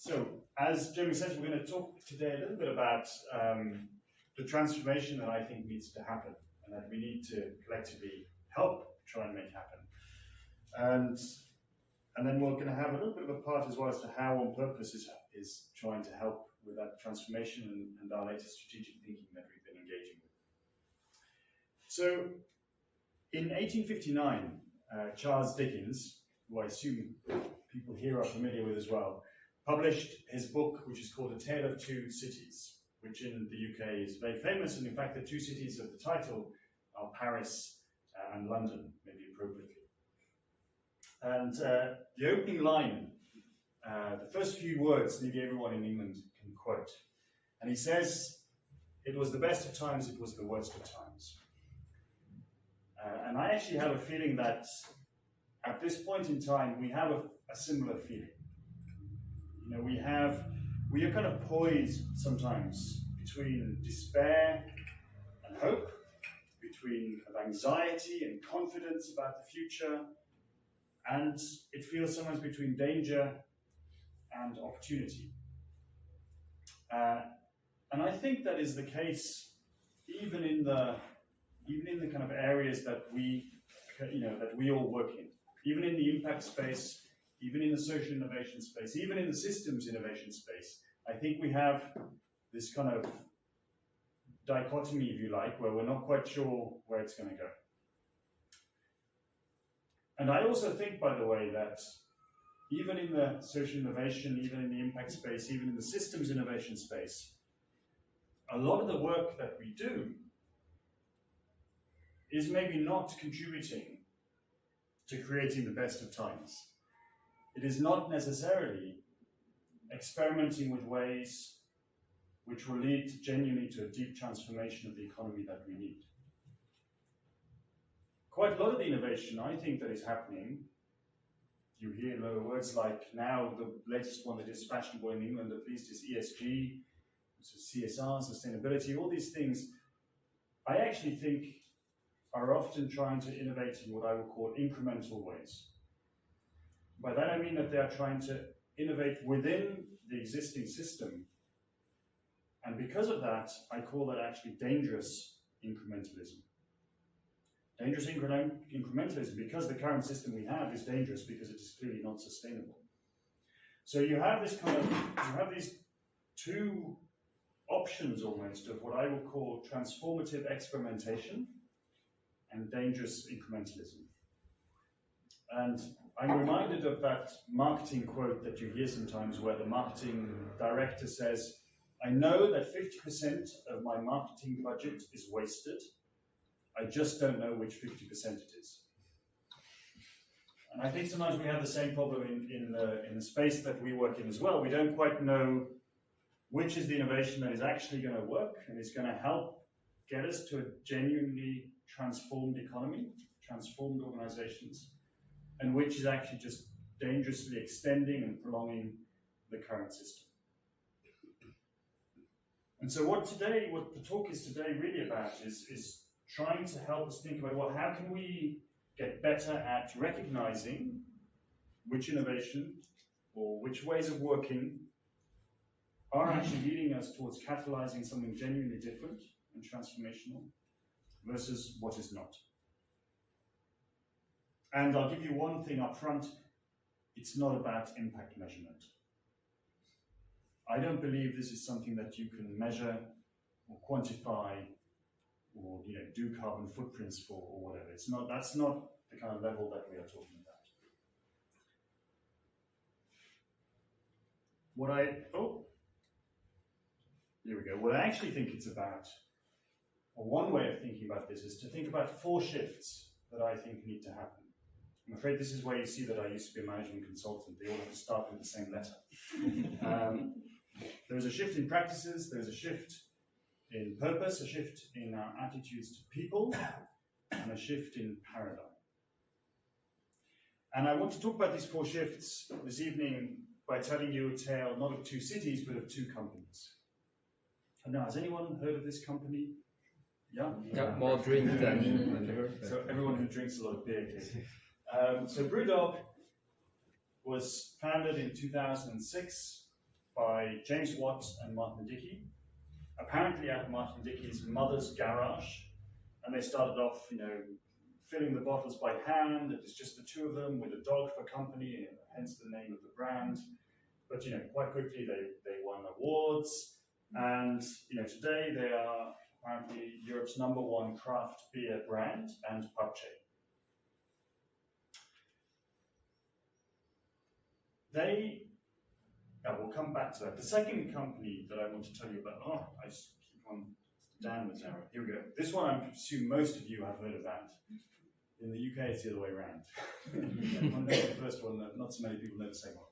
So, as Jeremy says, we're going to talk today a little bit about the transformation that I think needs to happen and that we need to collectively help try and make happen. And then we're going to have a little bit of a part as well as to how On Purpose is trying to help with that transformation and our latest strategic thinking that we've been engaging with. So, in 1859, Charles Dickens, who I assume people here are familiar with as well, published his book, which is called A Tale of Two Cities, which in the UK is very famous, and in fact the two cities of the title are Paris and London, maybe appropriately. And the opening line, the first few words, nearly everyone in England can quote. And he says, "It was the best of times, it was the worst of times." And I actually have a feeling that at this point in time, we have a similar feeling. You know, we are kind of poised sometimes between despair and hope, between anxiety and confidence about the future, and it feels sometimes between danger and opportunity. And I think that is the case even in the kind of areas that we all work in, even in the impact space, even in the social innovation space, even in the systems innovation space. I think we have this kind of dichotomy, if you like, where we're not quite sure where it's going to go. And I also think, by the way, that even in the social innovation, even in the impact space, even in the systems innovation space, a lot of the work that we do is maybe not contributing to creating the best of times. It is not necessarily experimenting with ways which will lead genuinely to a deep transformation of the economy that we need. Quite a lot of the innovation, I think, that is happening, you hear words like now, the latest one that is fashionable in England at least is ESG, so CSR, sustainability, all these things, I actually think are often trying to innovate in what I would call incremental ways. By that I mean that they are trying to innovate within the existing system, and because of that, I call that actually dangerous incrementalism. Dangerous incrementalism because the current system we have is dangerous because it is clearly not sustainable. So you have these two options almost of what I would call transformative experimentation and dangerous incrementalism. And I'm reminded of that marketing quote that you hear sometimes where the marketing director says, "I know that 50% of my marketing budget is wasted. I just don't know which 50% it is." And I think sometimes we have the same problem in the space that we work in as well. We don't quite know which is the innovation that is actually going to work and is going to help get us to a genuinely transformed economy, transformed organizations, and which is actually just dangerously extending and prolonging the current system. And so what the talk is today really about is trying to help us think about, well, how can we get better at recognizing which innovation or which ways of working are actually leading us towards catalyzing something genuinely different and transformational versus what is not. And I'll give you one thing up front, it's not about impact measurement. I don't believe this is something that you can measure or quantify or do carbon footprints for or whatever. That's not the kind of level that we are talking about. Here we go. What I actually think it's about, or one way of thinking about this, is to think about 4 shifts that I think need to happen. I'm afraid this is where you see that I used to be a management consultant. They all have to start with the same letter. There's a shift in practices, there's a shift in purpose, a shift in our attitudes to people, and a shift in paradigm. And I want to talk about these 4 shifts this evening by telling you a tale not of 2 cities, but of 2 companies. And now, has anyone heard of this company? Yeah? More drink than So everyone who drinks a lot of beer, clearly. So Brewdog was founded in 2006 by James Watt and Martin Dickey, apparently at Martin Dickey's mother's garage. And they started off, filling the bottles by hand. It was just the two of them with a dog for company, hence the name of the brand. But quite quickly they won awards, and today they are apparently Europe's #1 craft beer brand and pub chain. We'll come back to that. The second company that I want to tell you about, I just keep on downwards arrow. Here we go. This one I assume most of you have heard about. In the UK, it's the other way around. I know the first one, not so many people know the second one.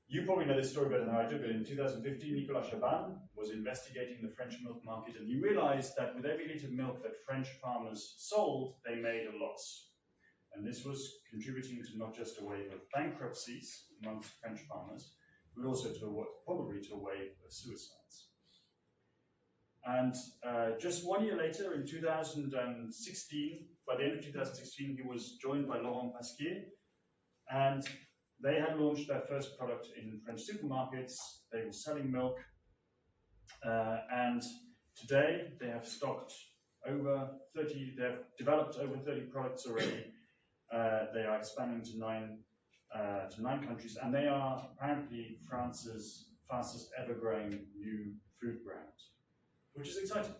You probably know this story better than I do, but in 2015, Nicolas Chaban was investigating the French milk market, and he realized that with every litre of milk that French farmers sold, they made a loss. And this was contributing to not just a wave of bankruptcies amongst French farmers, but also probably to a wave of suicides. And just 1 year later, in 2016, by the end of 2016, he was joined by Laurent Pasquier, and they had launched their first product in French supermarkets. They were selling milk, and today they have developed over 30 products already. They are expanding to nine countries, and they are apparently France's fastest ever growing new food brand, which is exciting.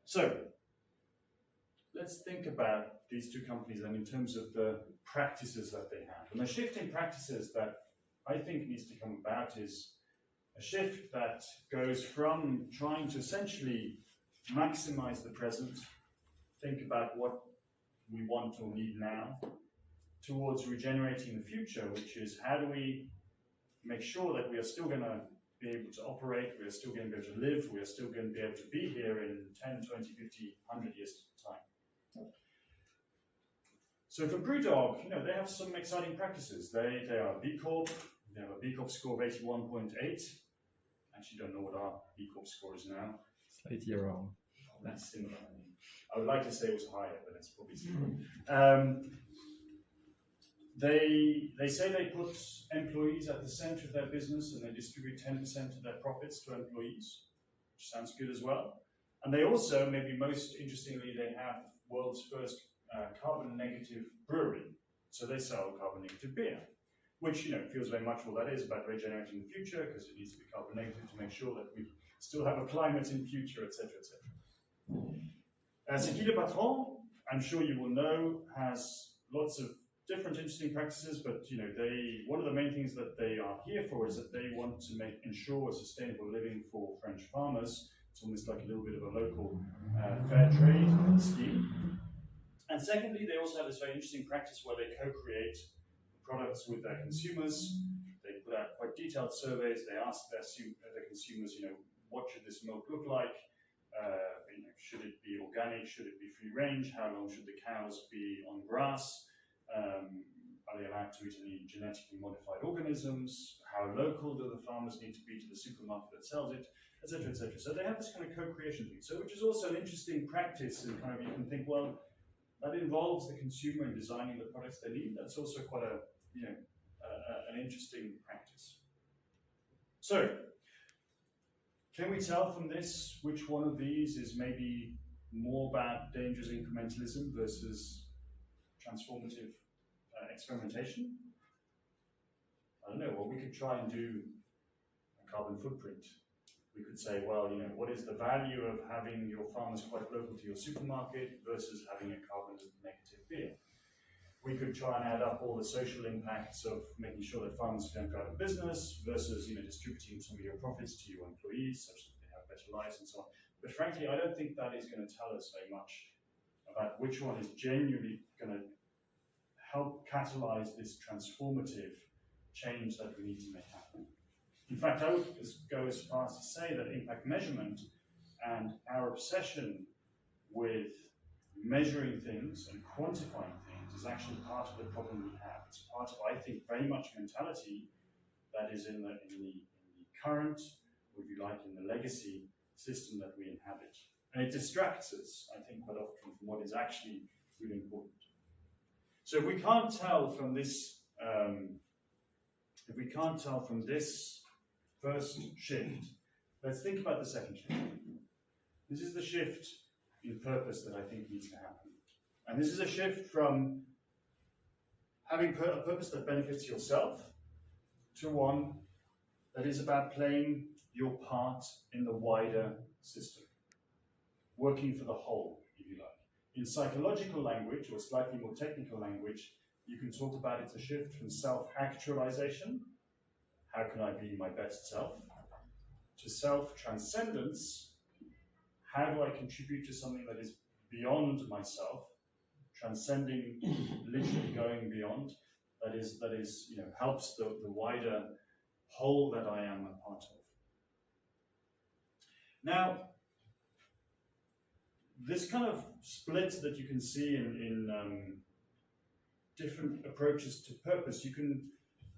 So let's think about these two companies and in terms of the practices that they have. And the shift in practices that I think needs to come about is a shift that goes from trying to essentially maximize the present, think about what we want or need now, towards regenerating the future, which is how do we make sure that we are still going to be able to operate, we are still going to be able to live, we are still going to be able to be here in 10, 20, 50, 100 years' time. So for Brewdog, they have some exciting practices. They are B Corp, they have a B Corp score of 81.8. Actually don't know what our B Corp score is now. Slightly wrong. That's similar. I would like to say it was higher, but it's probably similar. They say they put employees at the center of their business and they distribute 10% of their profits to employees, which sounds good as well. And they also, maybe most interestingly, they have world's first carbon negative brewery. So they sell carbon negative beer, which feels very much what that is about regenerating the future, because it needs to be carbon negative to make sure that we still have a climate in future, etc., etc. C'est qui le patron? I'm sure you will know, has lots of different interesting practices, but one of the main things that they are here for is that they want to ensure a sustainable living for French farmers. It's almost like a little bit of a local fair trade scheme. And secondly, they also have this very interesting practice where they co-create products with their consumers. They put out quite detailed surveys. They ask their consumers, what should this milk look like? Should it be organic? Should it be free range? How long should the cows be on grass? Are they allowed to eat any genetically modified organisms? How local do the farmers need to be to the supermarket that sells it, etc., etc. So they have this kind of co-creation thing. So which is also an interesting practice, and kind of you can think, well, that involves the consumer in designing the products they need. That's also quite an interesting practice. So, can we tell from this which one of these is maybe more about dangerous incrementalism versus transformative experimentation? I don't know. Well, we could try and do a carbon footprint. We could say, well, what is the value of having your farmers quite local to your supermarket versus having a carbon negative beer? We could try and add up all the social impacts of making sure that farmers don't go out of business versus distributing some of your profits to your employees such that they have better lives and so on. But frankly, I don't think that is going to tell us very much about which one is genuinely going to help catalyze this transformative change that we need to make happen. In fact, I would go as far as to say that impact measurement and our obsession with measuring things and quantifying things is actually part of the problem we have. It's part of, I think, very much mentality that is in the current, or if you like, in the legacy system that we inhabit. And it distracts us, I think, quite often from what is actually really important. So if we can't tell from this if we can't tell from this first shift, let's think about the second shift. This is the shift in purpose that I think needs to happen. And this is a shift from having a purpose that benefits yourself to one that is about playing your part in the wider system, working for the whole, if you like. In psychological language, or slightly more technical language, you can talk about it's a shift from self-actualization, how can I be my best self, to self-transcendence, how do I contribute to something that is beyond myself, transcending, literally going beyond, that is, you know, helps the wider whole that I am a part of. Now, this kind of split that you can see in different approaches to purpose, you can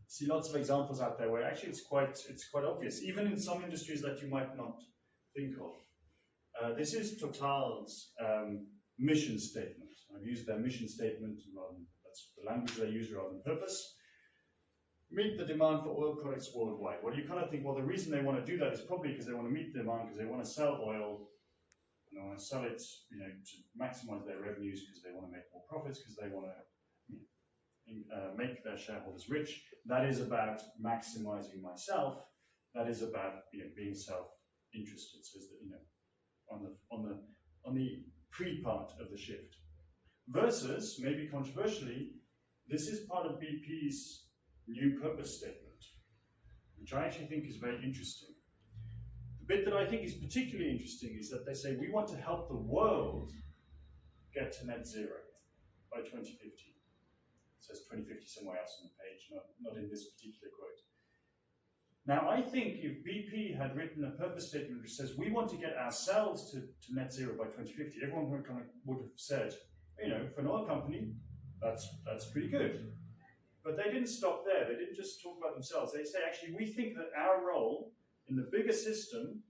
see lots of examples out there where actually it's quite obvious, even in some industries that you might not think of. This is Total's mission statement. I've used their mission statement, that's the language they use rather than purpose. Meet the demand for oil products worldwide. Well, you kind of think, well, the reason they want to do that is probably because they want to meet the demand, because they want to sell oil, and they want to sell it, you know, to maximize their revenues, because they want to make more profits, because they want to make their shareholders rich. That is about maximizing myself. That is about, you know, being self-interested. So, that, you know, on the pre-part of the shift. Versus, maybe controversially, this is part of BP's new purpose statement, which I actually think is very interesting. The bit that I think is particularly interesting is that they say we want to help the world get to net zero by 2050. It says 2050 somewhere else on the page, not in this particular quote. Now, I think if BP had written a purpose statement which says we want to get ourselves to net zero by 2050, everyone would have said, you know, for an oil company, that's pretty good. But they didn't stop there. They didn't just talk about themselves. They say, actually, we think that our role in the bigger system,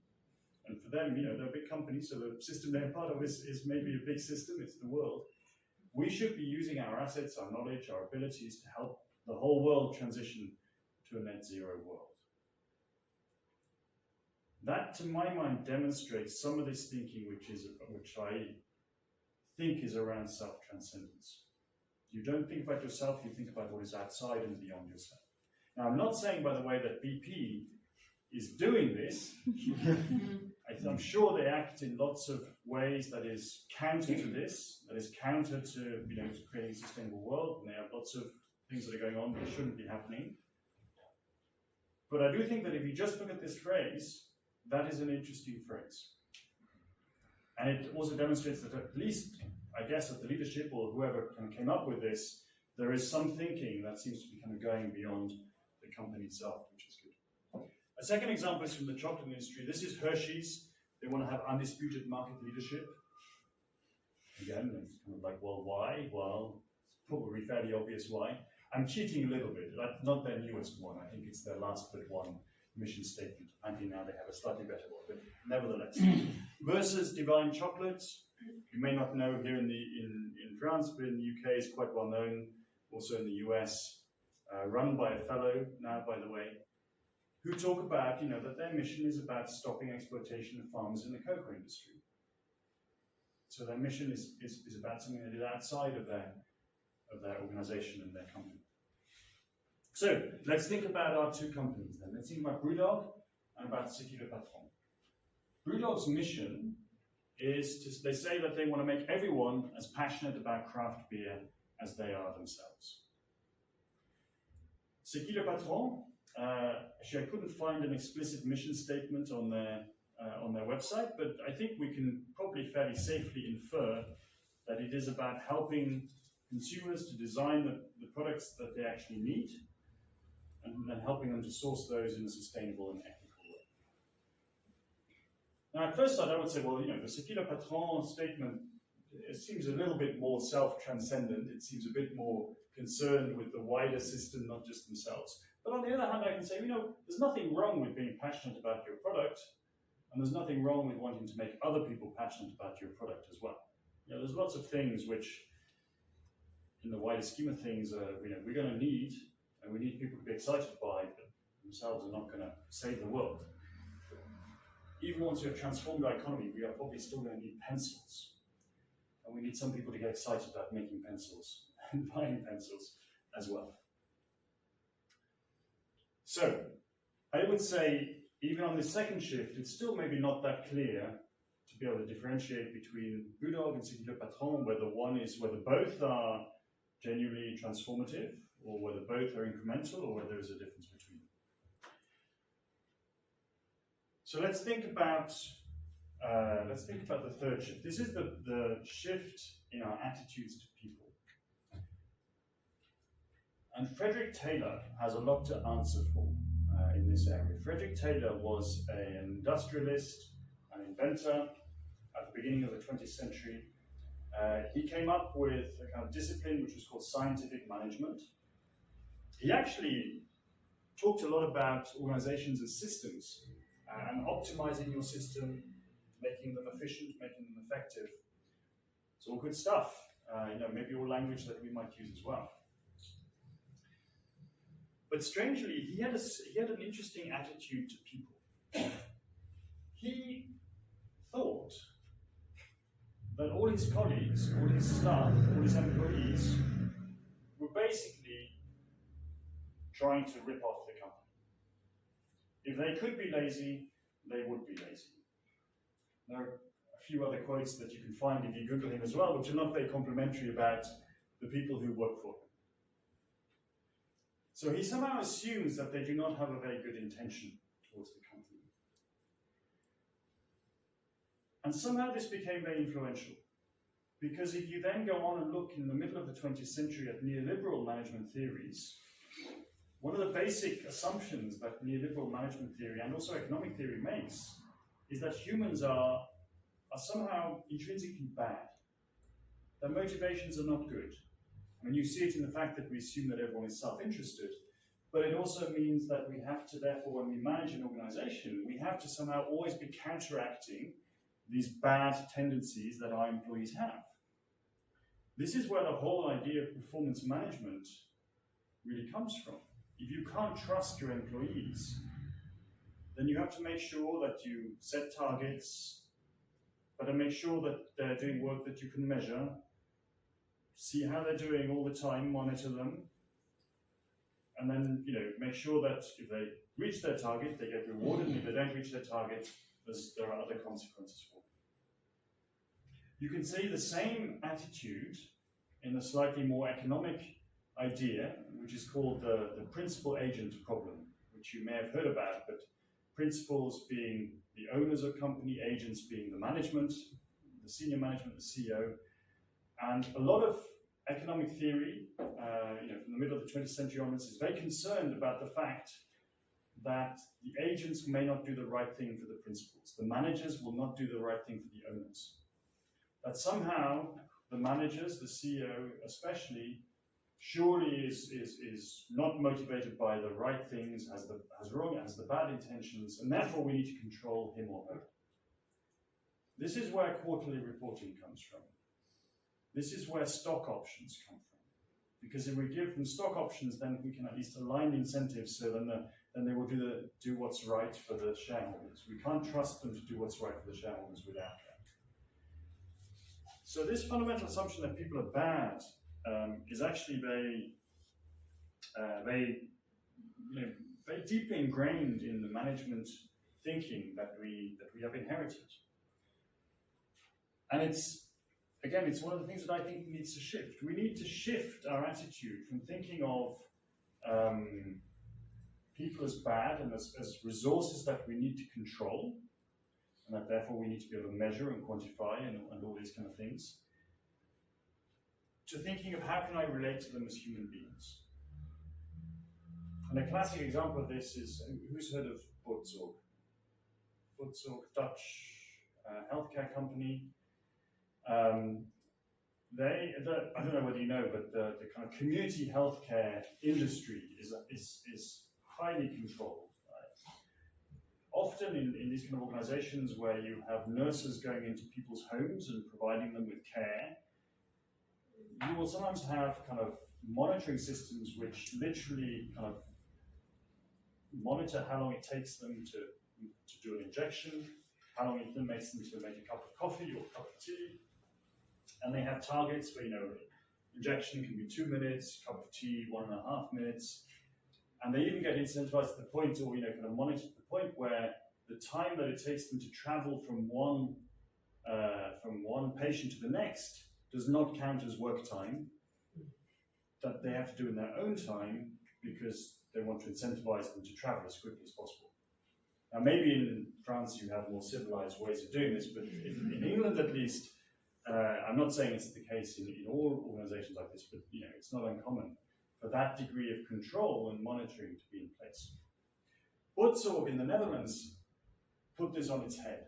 and for them, you know, they're a big company, so the system they're part of is maybe a big system, it's the world. We should be using our assets, our knowledge, our abilities to help the whole world transition to a net zero world. That, to my mind, demonstrates some of this thinking which I think is around self-transcendence. You don't think about yourself, you think about what is outside and beyond yourself. Now, I'm not saying, by the way, that BP is doing this. I'm sure they act in lots of ways that is counter to this, that is counter to, you know, to creating a sustainable world, and they have lots of things that are going on that shouldn't be happening. But I do think that if you just look at this phrase, that is an interesting phrase. And it also demonstrates that at least, I guess, at the leadership or whoever kind of came up with this, there is some thinking that seems to be kind of going beyond the company itself, which is good. A second example is from the chocolate industry. This is Hershey's. They want to have undisputed market leadership. Again, it's kind of like, well, why? Well, it's probably fairly obvious why. I'm cheating a little bit. That's not their newest one. I think it's their last but one mission statement. I think now they have a slightly better one, but nevertheless. Versus Divine Chocolate. You may not know here in France, but in the UK is quite well known. Also in the US, run by a fellow now, by the way, who talk about, you know, that their mission is about stopping exploitation of farmers in the cocoa industry. So their mission is about something that is outside of their organization and their company. So let's think about our two companies then. Let's think about Brewdog and about C'est qui le patron. Brewdog's mission is they say that they want to make everyone as passionate about craft beer as they are themselves. C'est qui le patron? Actually, I couldn't find an explicit mission statement on their website, but I think we can probably fairly safely infer that it is about helping consumers to design the products that they actually need, and helping them to source those in a sustainable and ethical way. Now, at first sight, I would say, well, you know, the C'est qui le patron statement, it seems a little bit more self-transcendent. It seems a bit more concerned with the wider system, not just themselves. But on the other hand, I can say, you know, there's nothing wrong with being passionate about your product, and there's nothing wrong with wanting to make other people passionate about your product as well. You know, there's lots of things which, in the wider scheme of things, you know, we're going to need And we need people to be excited by, but themselves are not going to save the world. Even once we have transformed our economy, we are probably still going to need pencils. And we need some people to get excited about making pencils and buying pencils as well. So, I would say, even on the second shift, it's still maybe not that clear to be able to differentiate between Brewdog and Cycle Le Patron, whether both are genuinely transformative, or whether both are incremental, or whether there is a difference between them. So let's think about the third shift. This is the shift in our attitudes to people. And Frederick Taylor has a lot to answer for in this area. Frederick Taylor was an industrialist, an inventor at the beginning of the 20th century. He came up with a kind of discipline which was called scientific management. He actually talked a lot about organizations as systems and optimizing your system, making them efficient, making them effective. It's all good stuff. Maybe all language that we might use as well. But strangely, he had an interesting attitude to people. He thought that all his colleagues, all his staff, all his employees were basically trying to rip off the company. If they could be lazy, they would be lazy. There are a few other quotes that you can find if you Google him as well, which are not very complimentary about the people who work for him. So he somehow assumes that they do not have a very good intention towards the company. And somehow this became very influential. Because if you then go on and look in the middle of the 20th century at neoliberal management theories, one of the basic assumptions that neoliberal management theory and also economic theory makes is that humans are somehow intrinsically bad. Their motivations are not good. I mean, you see it in the fact that we assume that everyone is self-interested, but it also means that we have to, therefore, when we manage an organization, we have to somehow always be counteracting these bad tendencies that our employees have. This is where the whole idea of performance management really comes from. If you can't trust your employees, then you have to make sure that you set targets, but to make sure that they're doing work that you can measure, see how they're doing all the time, monitor them, and then make sure that if they reach their target, they get rewarded, and if they don't reach their target, there are other consequences for them. You can see the same attitude in a slightly more economic idea, which is called the principal-agent problem, which you may have heard about, but principals being the owners of company, agents being the management, the senior management, the CEO. And a lot of economic theory, from the middle of the 20th century onwards, is very concerned about the fact that the agents may not do the right thing for the principals. The managers will not do the right thing for the owners. That somehow the managers, the CEO especially, surely is not motivated by the right things, has the bad intentions, and therefore we need to control him or her. This is where quarterly reporting comes from. This is where stock options come from. Because if we give them stock options, then we can at least align the incentives so then they will do what's right for the shareholders. We can't trust them to do what's right for the shareholders without that. So this fundamental assumption that people are bad is actually very deeply ingrained in the management thinking that we have inherited. And it's one of the things that I think needs to shift. We need to shift our attitude from thinking of people as bad and as resources that we need to control, and that therefore we need to be able to measure and quantify and all these kind of things, to thinking of how can I relate to them as human beings. And a classic example of this is, who's heard of Brewdog? Brewdog, Dutch healthcare company. I don't know whether you know, but the kind of community healthcare industry is highly controlled. Right? Often in these kind of organizations where you have nurses going into people's homes and providing them with care, you will sometimes have kind of monitoring systems which literally kind of monitor how long it takes them to do an injection, how long it makes them to make a cup of coffee or a cup of tea. And they have targets for, injection can be 2 minutes, cup of tea, 1.5 minutes. And they even get incentivized to the point, or, kind of monitor to the point where the time that it takes them to travel from one patient to the next does not count as work time, that they have to do in their own time because they want to incentivize them to travel as quickly as possible. Now, maybe in France you have more civilized ways of doing this, but in England at least, I'm not saying it's the case in all organizations like this, but it's not uncommon for that degree of control and monitoring to be in place. Brewdog in the Netherlands put this on its head.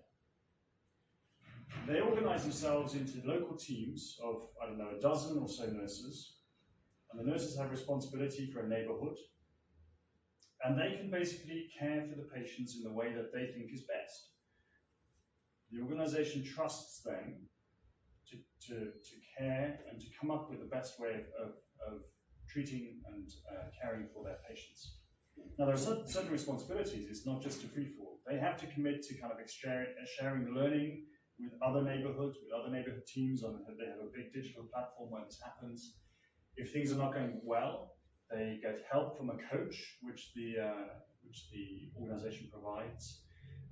They organize themselves into local teams of, a dozen or so nurses, and the nurses have responsibility for a neighborhood, and they can basically care for the patients in the way that they think is best. The organization trusts them to care and to come up with the best way of treating and caring for their patients. Now, there are certain responsibilities. It's not just a free-for-all. They have to commit to kind of sharing learning with other neighborhoods, with other neighborhood teams. They have a big digital platform where this happens. If things are not going well, they get help from a coach, which the organization provides.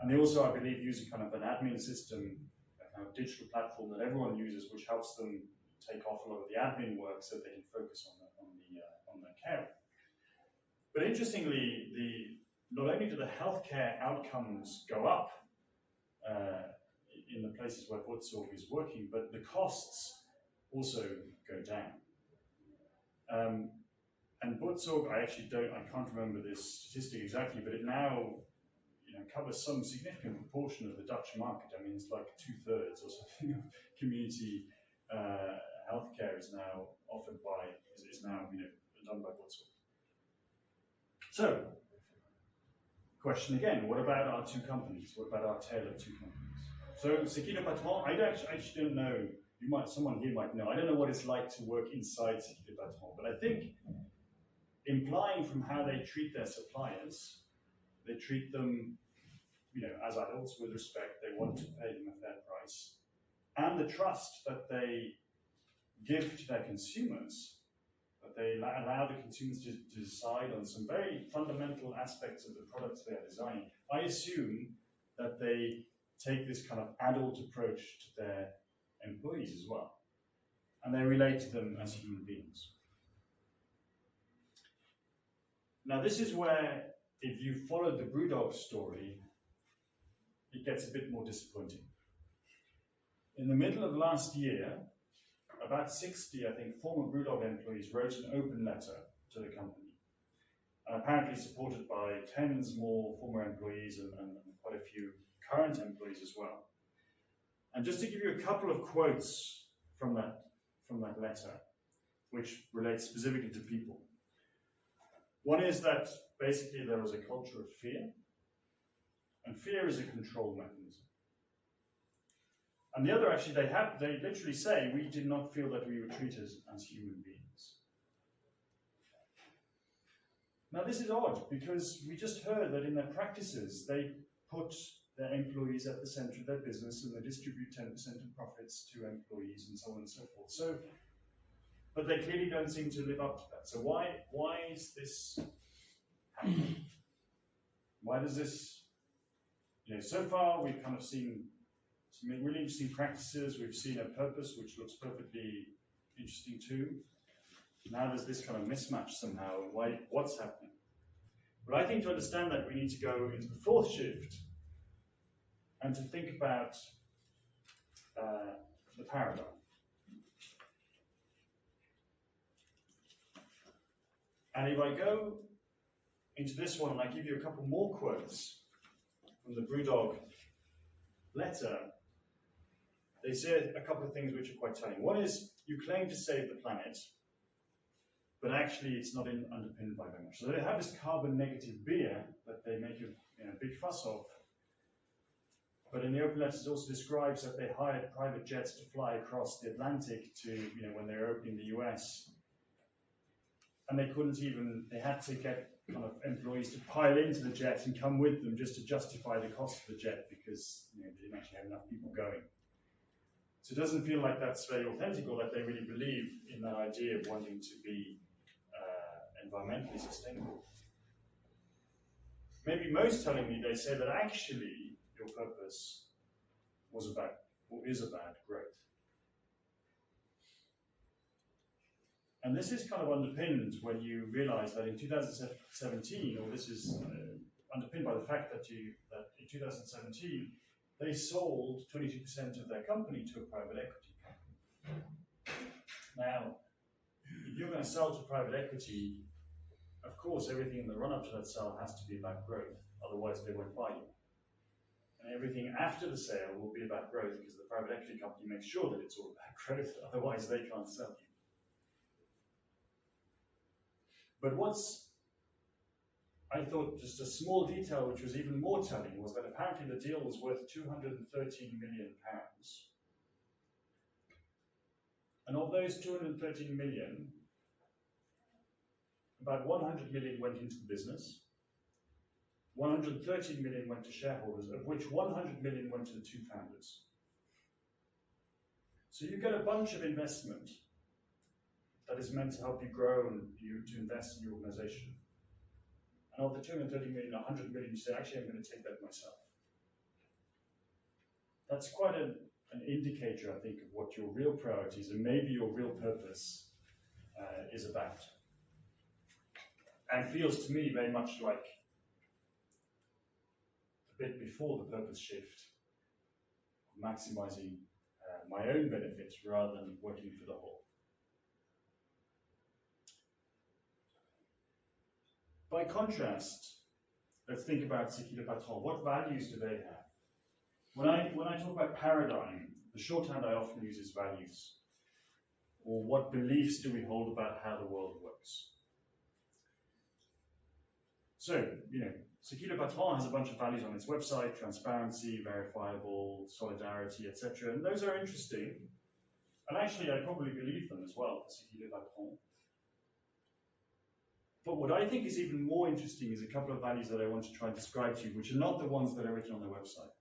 And they also, I believe, use a kind of an admin system, a kind of digital platform that everyone uses, which helps them take off a lot of the admin work so they can focus on their care. But interestingly, not only do the healthcare outcomes go up in the places where Brewdog is working, but the costs also go down. And Brewdog, I can't remember this statistic exactly, but it now covers some significant proportion of the Dutch market. I mean, it's like 2/3 or something of community healthcare is now done by Brewdog. So, question again, what about our two companies? What about our tale of two companies? So, C'est qui le patron? I actually don't know. Someone here might know. I don't know what it's like to work inside C'est qui le patron, but I think implying from how they treat their suppliers, they treat them, as adults with respect. They want to pay them a fair price, and the trust that they give to their consumers, that they allow the consumers to decide on some very fundamental aspects of the products they are designing. I assume that they take this kind of adult approach to their employees as well, and they relate to them as human beings. Now, this is where, if you followed the Brewdog story, it gets a bit more disappointing. In the middle of last year, about 60, I think, former Brewdog employees wrote an open letter to the company, apparently supported by tens more former employees and quite a few current employees as well. And just to give you a couple of quotes from that letter, which relates specifically to people. One is that basically there was a culture of fear, and fear is a control mechanism. And the other, actually, they literally say, we did not feel that we were treated as human beings. Now, this is odd, because we just heard that in their practices, they put their employees at the center of their business, and they distribute 10% of profits to employees, and so on and so forth. So, but they clearly don't seem to live up to that. So why is this happening? Why does this, so far we've kind of seen some really interesting practices. We've seen a purpose which looks perfectly interesting too. Now there's this kind of mismatch somehow. What's happening? But I think to understand that, we need to go into the fourth shift and to think about the paradigm. And if I go into this one and I give you a couple more quotes from the Brewdog letter, they say a couple of things which are quite telling. One is, you claim to save the planet, but actually it's not underpinned by very much. So they have this carbon negative beer that they make a big fuss of. But in the open letters, it also describes that they hired private jets to fly across the Atlantic to, when they were opening the US. and they had to get kind of employees to pile into the jet and come with them just to justify the cost of the jet because they didn't actually have enough people going. So it doesn't feel like that's very authentic or that they really believe in that idea of wanting to be environmentally sustainable. Maybe most tellingly, they say that actually your purpose was about, or is about, growth. And this is kind of underpinned when you realize that in 2017, or this is underpinned by the fact that in 2017, they sold 22% of their company to a private equity company. Now, if you're going to sell to private equity, of course, everything in the run-up to that sale has to be about growth, otherwise they won't buy you. And everything after the sale will be about growth because the private equity company makes sure that it's all about growth, otherwise they can't sell you. But I thought just a small detail which was even more telling was that apparently the deal was worth £213 million. And of those 213 million, about 100 million went into the business, 113 million went to shareholders, of which 100 million went to the two founders. So you get a bunch of investment that is meant to help you grow and you to invest in your organization. And of the 230 million, 100 million, you say, actually, I'm going to take that myself. That's quite an indicator, I think, of what your real priorities and maybe your real purpose is about. And feels to me very much like the bit before the purpose shift, maximizing my own benefits rather than working for the whole. By contrast, let's think about C'est qui le patron. What values do they have? When I talk about paradigm, the shorthand I often use is values. Or what beliefs do we hold about how the world works? So, C'est qui le patron has a bunch of values on its website: transparency, verifiable, solidarity, etc. And those are interesting. And actually, I probably believe them as well, C'est qui le patron. But what I think is even more interesting is a couple of values that I want to try and describe to you, which are not the ones that are written on the website.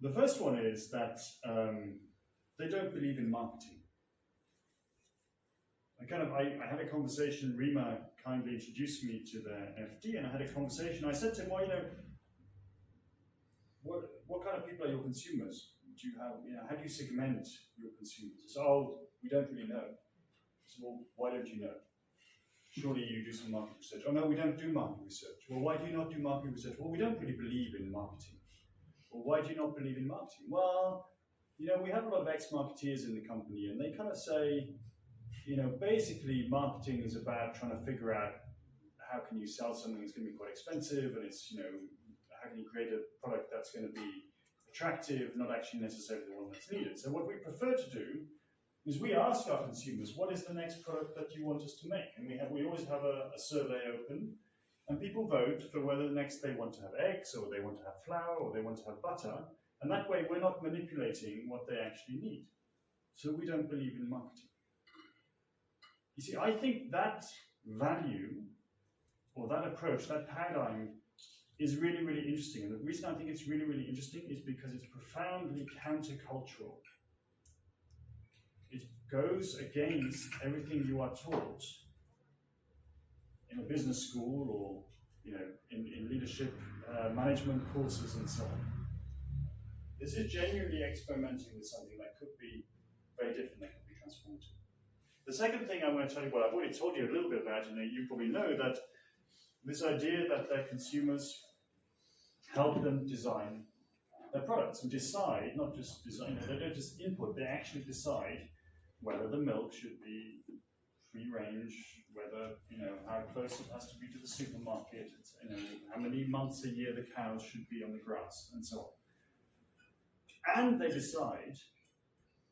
The first one is that they don't believe in marketing. I had a conversation, Rima kindly introduced me to the NFT, and I had a conversation. I said to him, well, what kind of people are your consumers? Do you have, how do you segment your consumers? He said, oh, we don't really know. I said, well, why don't you know? Surely you do some market research. Oh no, we don't do market research. Well, why do you not do market research? Well, we don't really believe in marketing. Well, why do you not believe in marketing? Well, we have a lot of ex-marketeers in the company, and they kind of say, basically marketing is about trying to figure out how can you sell something that's going to be quite expensive, and it's, how can you create a product that's going to be attractive, not actually necessarily the one that's needed. So what we prefer to do is we ask our consumers, what is the next product that you want us to make? And we always have a survey open, and people vote for whether next they want to have eggs, or they want to have flour, or they want to have butter, and that way we're not manipulating what they actually need. So we don't believe in marketing. You see, I think that value, or that approach, that paradigm, is really, really interesting. And the reason I think it's really, really interesting is because it's profoundly countercultural. It goes against everything you are taught in a business school or in leadership management courses and so on. This is genuinely experimenting with something that could be very different, that could be transformative. The second thing I want to tell you, well, I've already told you a little bit about, and you probably know that this idea that their consumers help them design their products and decide, not just design, they don't just input, they actually decide whether the milk should be free range, whether, how close it has to be to the supermarket, how many months a year the cows should be on the grass, and so on. And they decide,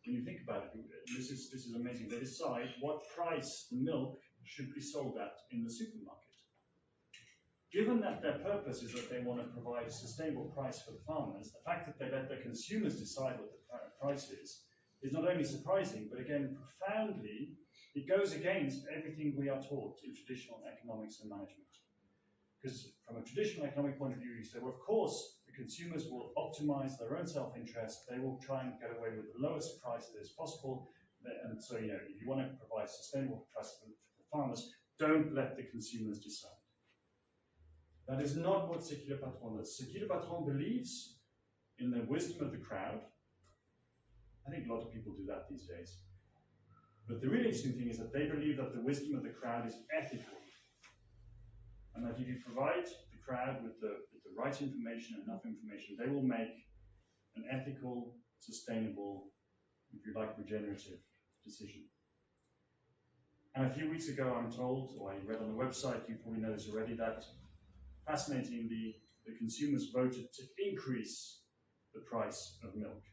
when you think about it, this is amazing, they decide what price the milk should be sold at in the supermarket. Given that their purpose is that they want to provide a sustainable price for the farmers, the fact that they let their consumers decide what the price is not only surprising, but again, profoundly It goes against everything we are taught in traditional economics and management. Because from a traditional economic point of view, you say, well, of course, the consumers will optimize their own self-interest. They will try and get away with the lowest price that is possible. And so, you know, if you want to provide sustainable price for the farmers, don't let the consumers decide. That is not what Ce qui le patron does. Ce qui le patron believes in the wisdom of the crowd. I think a lot of people do that these days. But the really interesting thing is that they believe that the wisdom of the crowd is ethical. And that if you provide the crowd with the right information, enough information, they will make an ethical, sustainable, if you like, regenerative decision. And a few weeks ago, I'm told, or I read on the website, you probably know this already, that fascinatingly, the consumers voted to increase the price of milk.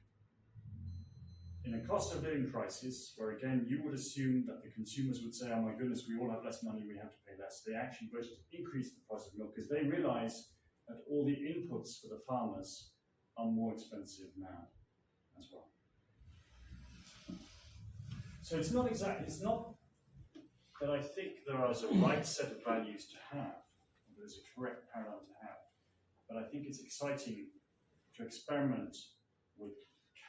In a cost of living crisis, where again, you would assume that the consumers would say, oh my goodness, we all have less money, we have to pay less. They actually voted to increase the price of milk because they realize that all the inputs for the farmers are more expensive now as well. So it's not that I think there is a right set of values to have, or there's a correct paradigm to have, but I think it's exciting to experiment with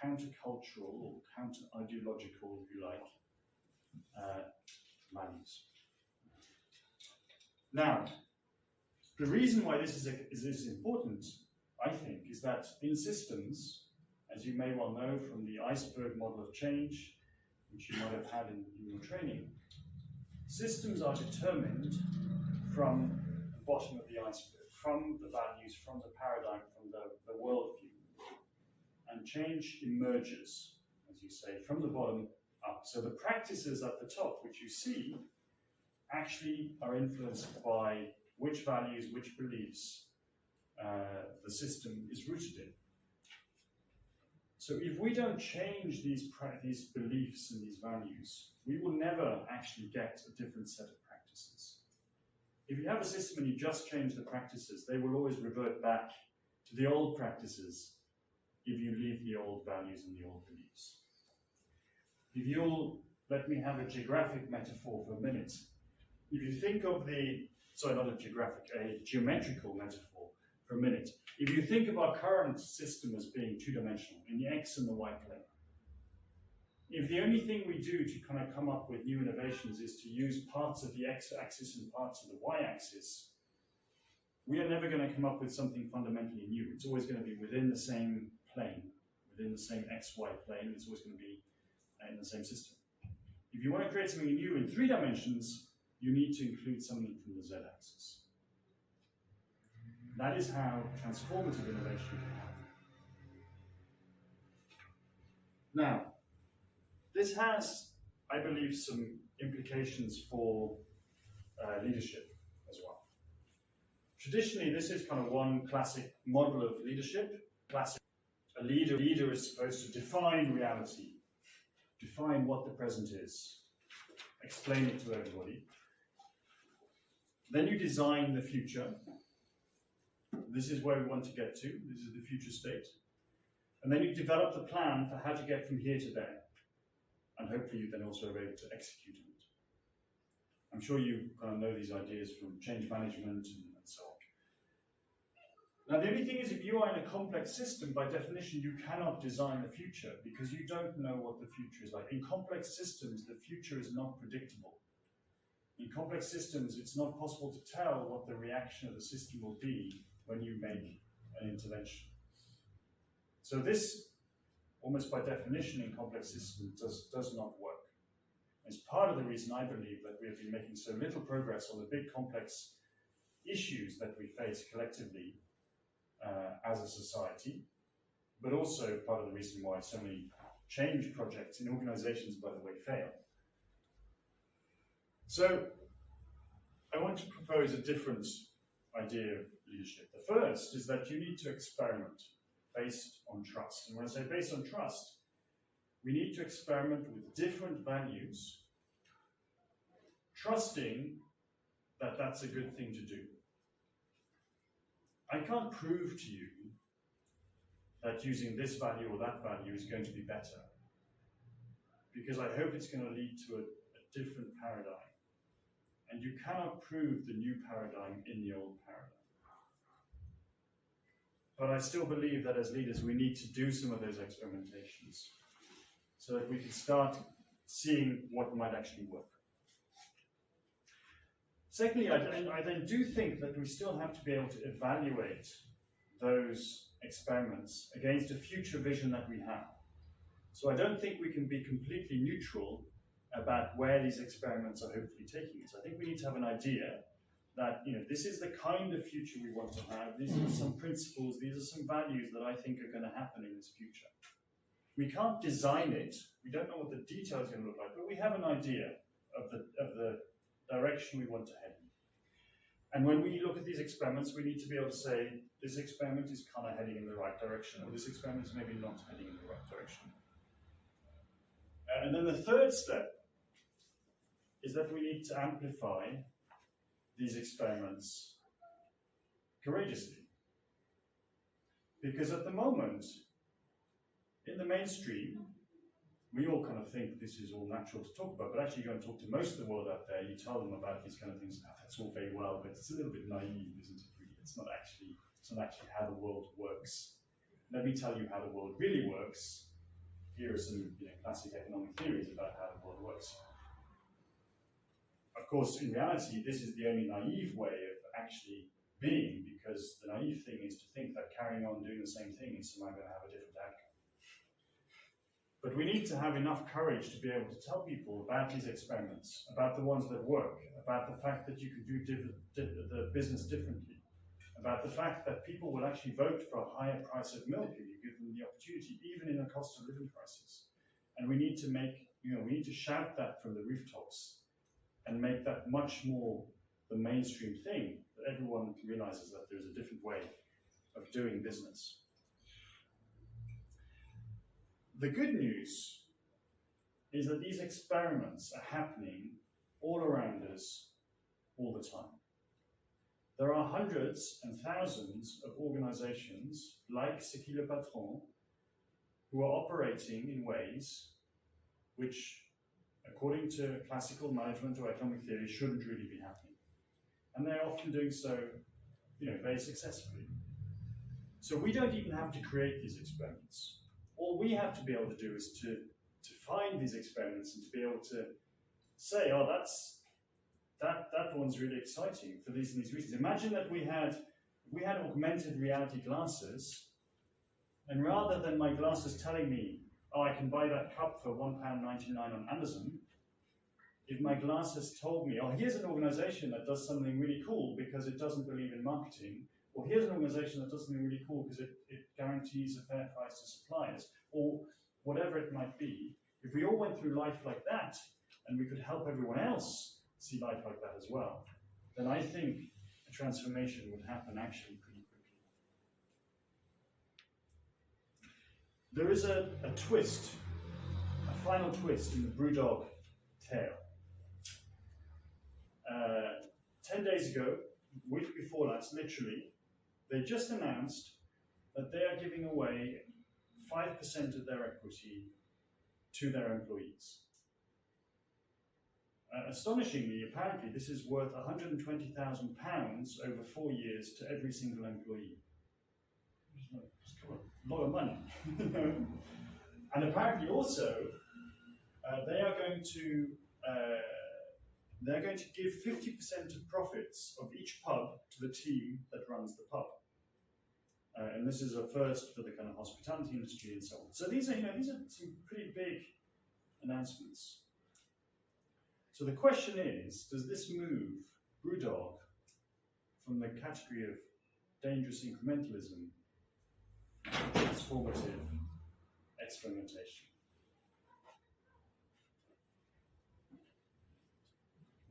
countercultural or counter-ideological, if you like, values. Now, the reason why this is important, I think, is that in systems, as you may well know from the iceberg model of change, which you might have had in your training, systems are determined from the bottom of the iceberg, from the values, from the paradigm, from the worldview. And change emerges, as you say, from the bottom up. So the practices at the top, which you see, actually are influenced by which values, which beliefs the system is rooted in. So if we don't change these beliefs and these values, we will never actually get a different set of practices. If you have a system and you just change the practices, they will always revert back to the old practices if you leave the old values and the old beliefs. If you'll let me have a geographic metaphor for a minute. If you think of a geometrical metaphor for a minute. If you think of our current system as being two-dimensional, in the X and the Y plane, if the only thing we do to kind of come up with new innovations is to use parts of the X-axis and parts of the Y-axis, we are never going to come up with something fundamentally new. It's always going to be within the same plane, within the same XY plane. It's always going to be in the same system. If you want to create something new in 3 dimensions, you need to include something from the Z-axis. That is how transformative innovation can happen. Now, this has, I believe, some implications for leadership as well. Traditionally, this is kind of one classic model of leadership. A leader is supposed to define reality, define what the present is, explain it to everybody. Then you design the future. This is where we want to get to. This is the future state. And then you develop the plan for how to get from here to there. And hopefully you then also are able to execute on it. I'm sure you kind of know these ideas from change management and so on. Now the only thing is, if you are in a complex system, by definition you cannot design the future because you don't know what the future is like. In complex systems, the future is not predictable. In complex systems, it's not possible to tell what the reaction of the system will be when you make an intervention. So this, almost by definition in complex systems, does not work. It's part of the reason I believe that we have been making so little progress on the big complex issues that we face collectively as a society, but also part of the reason why so many change projects in organizations, by the way, fail. So I want to propose a different idea of leadership. The first is that you need to experiment based on trust. And when I say based on trust, we need to experiment with different values, trusting that that's a good thing to do. I can't prove to you that using this value or that value is going to be better, because I hope it's going to lead to a different paradigm. And you cannot prove the new paradigm in the old paradigm. But I still believe that as leaders, we need to do some of those experimentations so that we can start seeing what might actually work. Secondly, I then do think that we still have to be able to evaluate those experiments against a future vision that we have. So I don't think we can be completely neutral about where these experiments are hopefully taking us. I think we need to have an idea that this is the kind of future we want to have. These are some principles, these are some values that I think are going to happen in this future. We can't design it, we don't know what the detail is going to look like, but we have an idea of the direction we want to head in. And when we look at these experiments, we need to be able to say, this experiment is kind of heading in the right direction, or this experiment is maybe not heading in the right direction. And then the third step is that we need to amplify these experiments courageously. Because at the moment, in the mainstream, we all kind of think this is all natural to talk about, but actually you go and talk to most of the world out there, you tell them about these kind of things, that's all very well, but it's a little bit naive, isn't it? Really? It's not actually how the world works. Let me tell you how the world really works. Here are some classic economic theories about how the world works. Of course, in reality, this is the only naive way of actually being, because the naive thing is to think that carrying on doing the same thing is somehow going to have a different outcome. But we need to have enough courage to be able to tell people about these experiments, about the ones that work, about the fact that you can do the business differently, about the fact that people will actually vote for a higher price of milk if you give them the opportunity, even in a cost of living crisis. And we need to we need to shout that from the rooftops and make that much more the mainstream thing, that everyone realizes that there's a different way of doing business. The good news is that these experiments are happening all around us all the time. There are hundreds and thousands of organizations like C'est qui le patron who are operating in ways which, according to classical management or economic theory, shouldn't really be happening. And they're often doing so, very successfully. So we don't even have to create these experiments. All we have to be able to do is to find these experiments and to be able to say, oh, that one's really exciting for these and these reasons. Imagine that we had augmented reality glasses, and rather than my glasses telling me, oh, I can buy that cup for £1.99 on Amazon, if my glasses told me, oh, here's an organization that does something really cool because it doesn't believe in marketing, or here's an organization that does something really cool because it guarantees a fair price to suppliers, or whatever it might be, if we all went through life like that, and we could help everyone else see life like that as well, then I think a transformation would happen actually pretty quickly. There is a twist, a final twist in the Brewdog tale. 10 days ago, a week before last, literally, they just announced that they are giving away 5% of their equity to their employees. Astonishingly, apparently, this is worth £120,000 over 4 years to every single employee. It's a lot of money. And apparently also, they're going to give 50% of profits of each pub to the team that runs the pub. And this is a first for the kind of hospitality industry and so on. So these are some pretty big announcements. So the question is, does this move Brewdog from the category of dangerous incrementalism to transformative experimentation?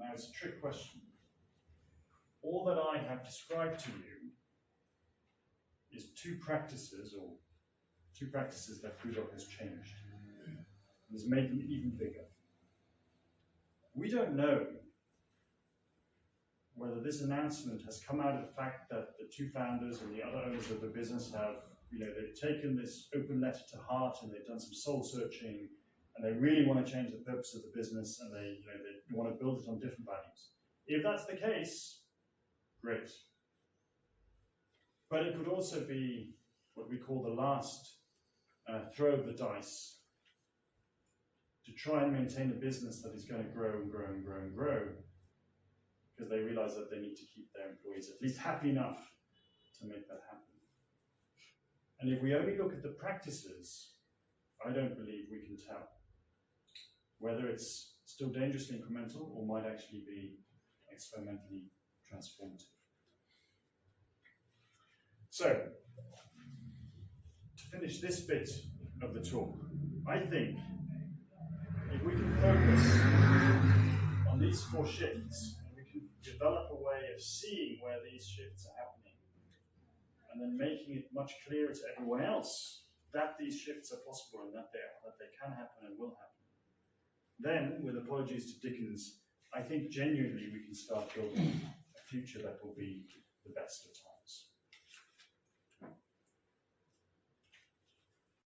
Now it's a trick question. All that I have described to you is two practices that Brewdog has changed and is making it even bigger. We don't know whether this announcement has come out of the fact that the two founders and the other owners of the business have, they've taken this open letter to heart and they've done some soul searching and they really want to change the purpose of the business and they You want to build it on different values. If that's the case, great. But it could also be what we call the last throw of the dice to try and maintain a business that is going to grow and grow and grow and grow, because they realize that they need to keep their employees at least happy enough to make that happen. And if we only look at the practices, I don't believe we can tell whether it's still dangerously incremental or might actually be experimentally transformative. So, to finish this bit of the talk, I think if we can focus on these 4 shifts, and we can develop a way of seeing where these shifts are happening, and then making it much clearer to everyone else that these shifts are possible and that they can happen and will happen, then, with apologies to Dickens, I think genuinely we can start building a future that will be the best of times.